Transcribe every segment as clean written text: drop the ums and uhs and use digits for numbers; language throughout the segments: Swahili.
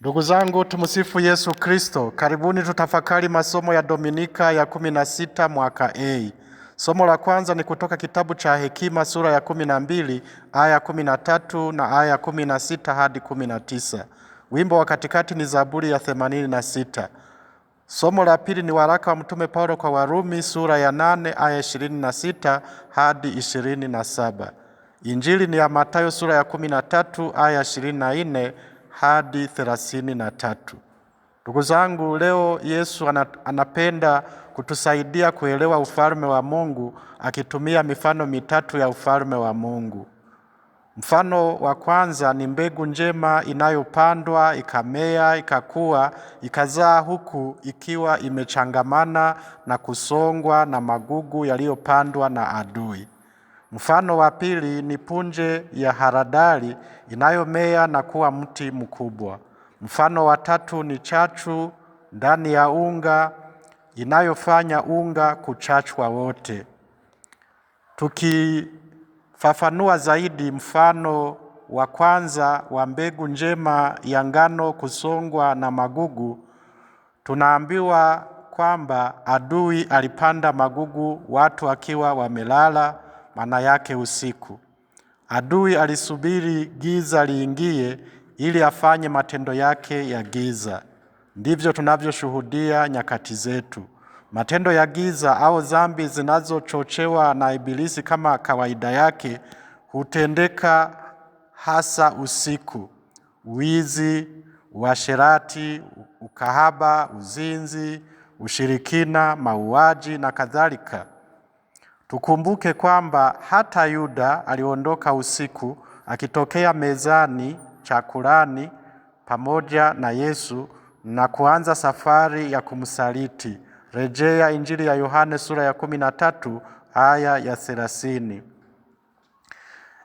Ndugu zangu, tumsifu Yesu Kristo. Karibuni tutafakari masomo ya Dominika ya 16 mwaka A. Somo la kwanza ni kutoka kitabu cha Hekima sura ya 12 aya 13 na aya 16 hadi 19. Wimbo wa katikati ni Zaburi ya 86. Somo la pili ni waraka wa Mtume Paulo kwa Warumi sura ya 8 aya 26 hadi 27. Injili ni ya Mathayo sura ya 13 aya 24 hadi 33. Ndugu zangu, leo Yesu anapenda kutusaidia kuelewa ufalme wa Mungu akitumia mifano mitatu ya ufalme wa Mungu. Mfano wa kwanza ni mbegu njema inayopandwa, ikamea, ikakua, ikazaa huku ikiwa imechangamana na kusongwa na magugu yaliyopandwa na adui. Mfano wa pili ni punje ya haradali inayomea na kuwa mti mkubwa. Mfano wa tatu ni chachu ndani ya unga inayofanya unga kuchachwa wote. Tukifafanua zaidi mfano wa kwanza wa mbegu njema ya ngano kusongwa na magugu, tunaambiwa kwamba adui alipanda magugu watu wakiwa wamelala, maana yake usiku. Adui alisubiri giza liingie ili afanye matendo yake ya giza. Ndivyo tunavyoshuhudia nyakati zetu. Matendo ya giza au dhambi zinazochochewa na Ibilisi kama kawaida yake hutendeka hasa usiku: wizi, uasherati, ukahaba, uzinzi, ushirikina, mauaji na kadhalika. Tukumbuke kwamba hata Yuda aliondoka usiku akitokea mezani chakulani pamoja na Yesu na kuanza safari ya kumsaliti. Rejea Injili ya Yohane sura ya 13 aya ya 30.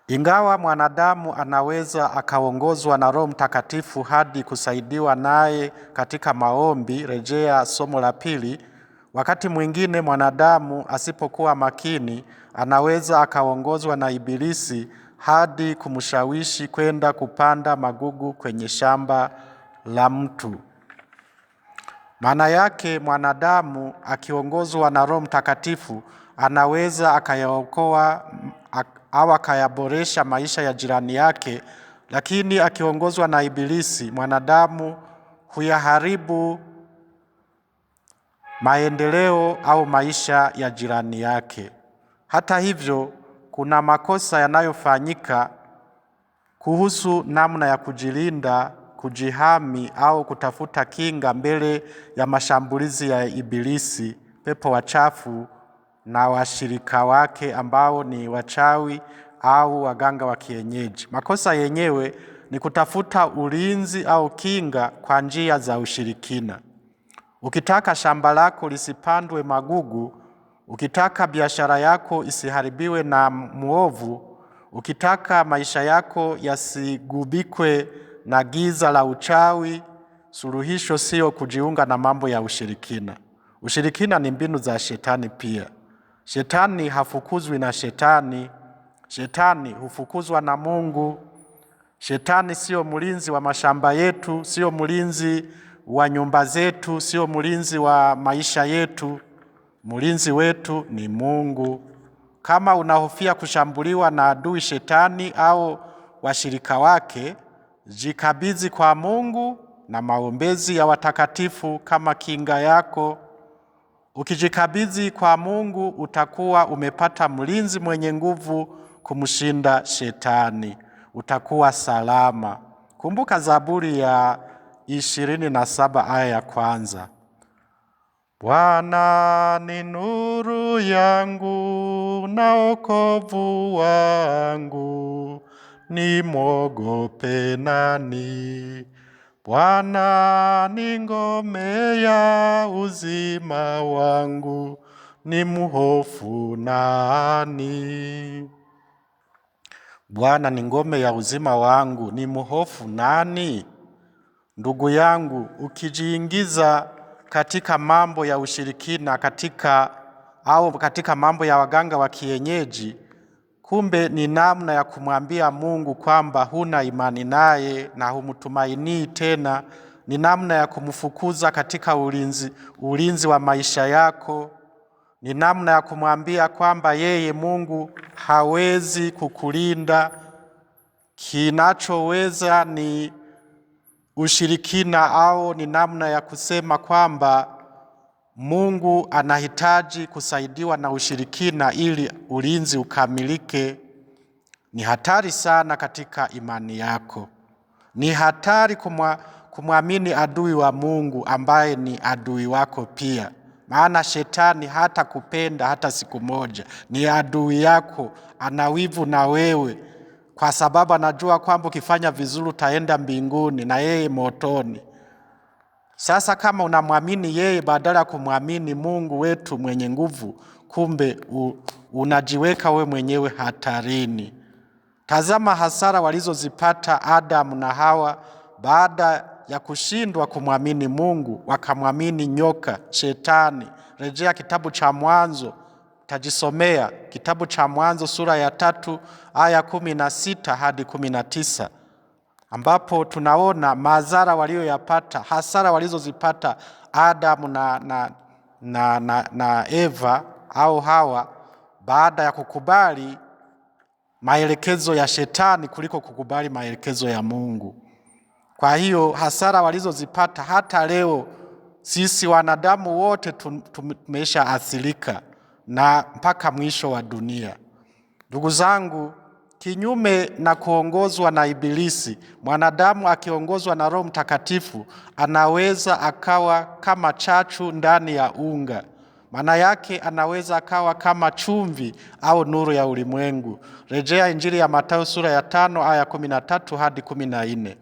Ingawa mwanadamu anaweza akaongozwa na Roho Mtakatifu hadi kusaidiwa naye katika maombi, rejea somo la pili, wakati mwingine mwanadamu asipokuwa makini anaweza akaongozwa na Ibilisi hadi kumshawishi kwenda kupanda magugu kwenye shamba la mtu. Maana yake mwanadamu akiongozwa na Roho Mtakatifu anaweza akayaokoa au akayaboresha maisha ya jirani yake, lakini akiongozwa na Ibilisi mwanadamu huyaharibu maendeleo au maisha ya jirani yake. Hata hivyo, kuna makosa yanayofanyika kuhusu namna ya kujilinda, kujihami au kutafuta kinga mbele ya mashambulizi ya Ibilisi, pepo wachafu na washirika wake ambao ni wachawi au waganga wa kienyeji. Makosa yenyewe ni kutafuta ulinzi au kinga kwa njia za ushirikina. Ukitaka shamba lako lisipandwe magugu, ukitaka biashara yako isiharibiwe na muovu, ukitaka maisha yako yasigubikwe na giza la uchawi, suluhisho sio kujiunga na mambo ya ushirikina. Ushirikina ni mbinu za shetani pia. Shetani hafukuzwi na shetani. Shetani hufukuzwa na Mungu. Shetani sio mlinzi wa mashamba yetu, sio mlinzi wa nyumba zetu, sio mlinzi wa maisha yetu. Mlinzi wetu ni Mungu. Kama unahofia kushambuliwa na adui shetani au washirika wake, jikabidhi kwa Mungu na maombezi ya watakatifu kama kinga yako. Ukijikabidhi kwa Mungu utakuwa umepata mlinzi mwenye nguvu kumshinda shetani. Utakuwa salama. Kumbuka Zaburi ya 27 aya ya kwanza. Bwana ni nuru yangu na wokovu wangu, nimwogope nani? Bwana ni ngome ya uzima wangu, nimhofu nani? Bwana ni ngome ya uzima wangu, nimhofu nani? Ndugu yangu, ukijiingiza katika mambo ya ushirikina katika mambo ya waganga wa kienyeji, Kumbe ni namna ya kumwambia Mungu kwamba huna imani naye na humtumainii tena. Ni namna ya kumfukuza katika ulinzi wa maisha yako. Ni namna ya kumwambia kwamba yeye Mungu hawezi kukulinda. Kinachoweza ni ushirikina, au ni namna ya kusema kwamba Mungu anahitaji kusaidiwa na ushirikina ili ulinzi ukamilike. Ni hatari sana katika imani yako. Ni hatari kumwamini adui wa Mungu ambaye ni adui wako pia. Maana shetani hata kupenda hata siku moja. Ni adui yako, ana wivu na wewe, kwa sababu anajua kwamba ukifanya vizuri utaenda mbinguni na yeye motoni. Sasa kama unamwamini yeye badala ya kumwamini Mungu wetu mwenye nguvu, kumbe unajiweka we mwenyewe hatarini. Tazama hasara walizozipata Adamu na Hawa baada ya kushindwa kumwamini Mungu, wakamwamini nyoka, shetani. Rejea kitabu cha Mwanzo, tajisomea kitabu cha Mwanzo sura ya 3 aya 16 hadi 19, ambapo tunaona madhara walioyapata, hasara walizozipata Adamu na Eva au Hawa baada ya kukubali maelekezo ya shetani kuliko kukubali maelekezo ya Mungu. Kwa hiyo hasara walizozipata hata leo sisi wanadamu wote tumesha athirika na mpaka mwisho wa dunia. Ndugu zangu, kinyume na kuongozwa na Ibilisi, mwanadamu akiongozwa na Roho Mtakatifu anaweza akawa kama chachu ndani ya unga. Maana yake anaweza akawa kama chumvi au nuru ya ulimwengu. Rejea Injili ya Mathayo sura ya 5 aya 13 hadi 14.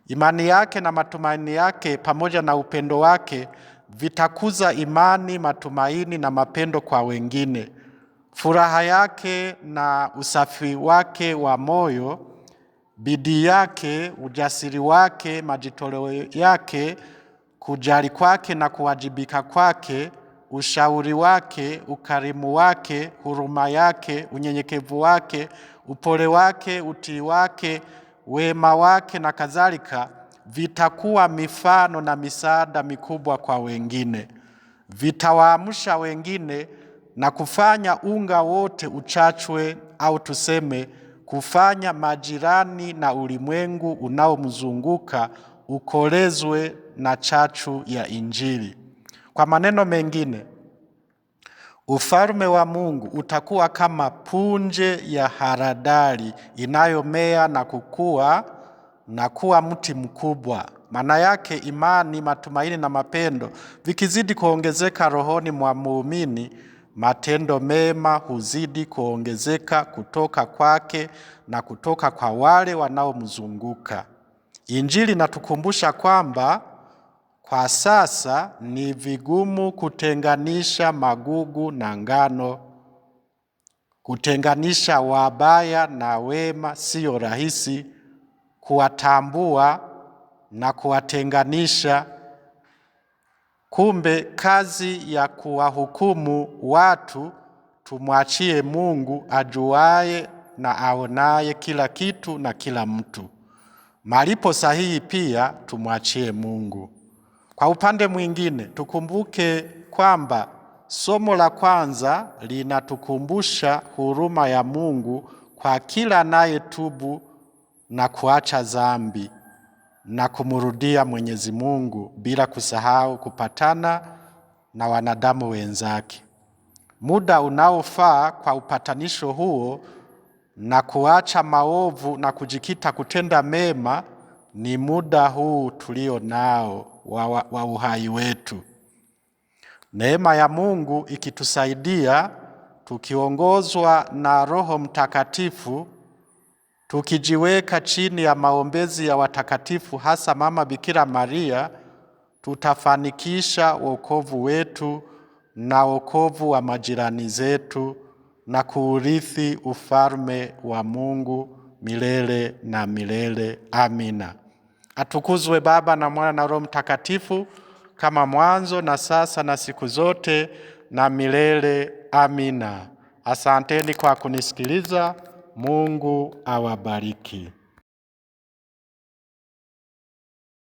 Imani yake na matumaini yake pamoja na upendo wake vitakuza imani, matumaini na mapendo kwa wengine. Furaha yake na usafi wake wa moyo, bidii yake, ujasiri wake, majitoleo yake, kujali kwake na kuwajibika kwake, ushauri wake, ukarimu wake, huruma yake, unyenyekevu wake, upole wake, utii wake, wema wake na kadhalika, vitakuwa mifano na misaada mikubwa kwa wengine. Vitawaamsha wengine na kufanya unga wote uchachwe, au tuseme kufanya majirani na ulimwengu unaomzunguka ukolezwe na chachu ya Injili. Kwa maneno mengine, ufalme wa Mungu utakuwa kama punje ya haradali inayomea na kukua na kuwa mti mkubwa. Maana yake imani, matumaini na mapendo vikizidi kuongezeka rohoni mwa muumini, matendo mema huzidi kuongezeka kutoka kwake na kutoka kwa wale wanaomzunguka. Injili inatukumbusha kwamba kwa sasa ni vigumu kutenganisha magugu na ngano. Kutenganisha wabaya na wema sio rahisi. Kuwatambua na kuwatenganisha. Kumbe kazi ya kuwahukumu watu tumwachie Mungu ajuaye na aonaye kila kitu na kila mtu. Malipo sahihi pia tumwachie Mungu. Kwa upande mwingine, tukumbuke kwamba somo la kwanza linatukumbusha huruma ya Mungu kwa kila anayetubu na kuacha dhambi na kumrudia Mwenyezi Mungu, bila kusahau kupatana na wanadamu wenzake. Muda unaofaa kwa upatanisho huo na kuacha maovu na kujikita kutenda mema ni muda huu tulio nao wa uhai wetu. Neema ya Mungu ikitusaidia, tukiongozwa na Roho Mtakatifu, tukijiweka chini ya maombezi ya watakatifu, hasa Mama Bikira Maria, tutafanikisha wokovu wetu na wokovu wa majirani zetu na kuurithi ufalme wa Mungu milele na milele. Amina. Atukuzwe Baba na Mwana na Roho Mtakatifu, kama mwanzo na sasa na siku zote na milele. Amina. Asanteni kwa kunisikiliza. Mungu awabariki.